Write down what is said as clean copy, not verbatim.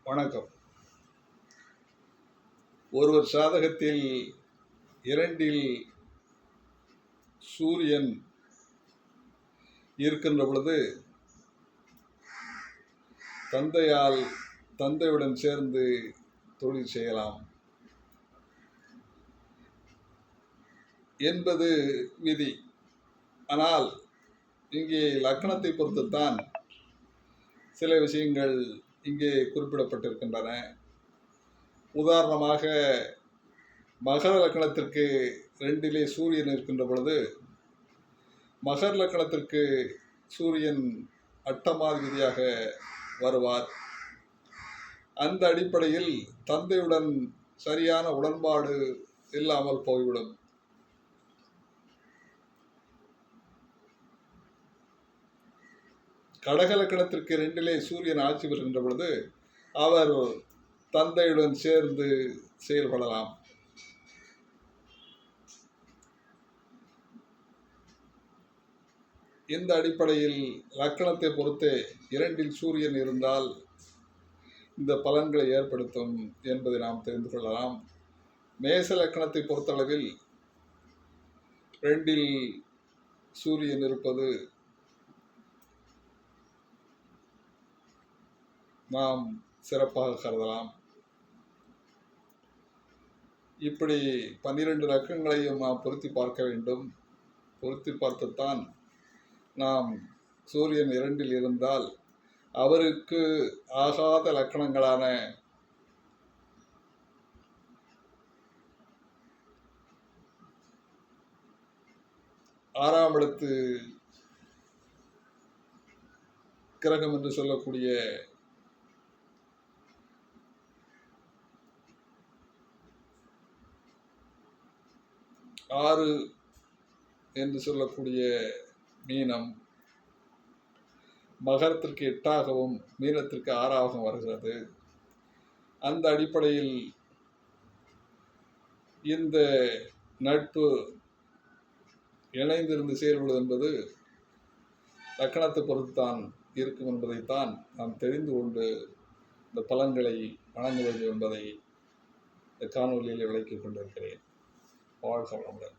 வணக்கம். ஒருவர் சாதகத்தில் 2ல் சூரியன் இருக்கின்ற பொழுது தந்தையுடன் சேர்ந்து தொழில் செய்யலாம் என்பது விதி. ஆனால் இங்கே லக்னத்தை பொறுத்துத்தான் சில விஷயங்கள் இங்கே குறிப்பிடப்பட்டிருக்கின்றன. உதாரணமாக மகர லக்னத்திற்கு 2லே சூரியன் இருக்கின்ற பொழுது மகர லக்னத்திற்கு சூரியன் அட்டமாதிபதியாக வருவார். அந்த அடிப்படையில் தந்தையுடன் சரியான உடன்பாடு இல்லாமல் போய்விடும். கடக லக்னத்திற்கு 2லே சூரியன் ஆட்சி பெறுகின்ற பொழுது அவர் தந்தையுடன் சேர்ந்து செயல்படலாம். இந்த அடிப்படையில் லக்னத்தை பொறுத்தே 2ல் சூரியன் இருந்தால் இந்த பலன்களை ஏற்படுத்தும் என்பதை நாம் தெரிந்து கொள்ளலாம். மேச லக்னத்தை பொறுத்தளவில் 2ல் சூரியன் இருப்பது நாம் சிறப்பாக கருதலாம். இப்படி 12 லக்கங்களையும் நாம் பொருத்தி பார்க்க வேண்டும். பொருத்தி பார்த்துத்தான் நாம் சூரியன் 2ல் இருந்தால் அவருக்கு ஆகாத லக்கணங்களான ஆறாம் இடத்து கிரகம் என்று சொல்லக்கூடிய ஆறு என்று சொல்லக்கூடிய மீனம் மகரத்திற்கு 8ஆகவும் மீனத்திற்கு 6ஆகவும் வருகிறது. அந்த அடிப்படையில் இந்த நட்பு இணைந்திருந்து செயல்படுவது என்பது லக்கணத்தை பொறுத்துத்தான் இருக்கும் என்பதைத்தான் நாம் தெரிந்து கொண்டு இந்த பலன்களை வழங்க வேண்டும் என்பதை இந்த காணொலியில் விளக்கிக் கொண்டிருக்கிறேன். வாழ்க வளமுடன்.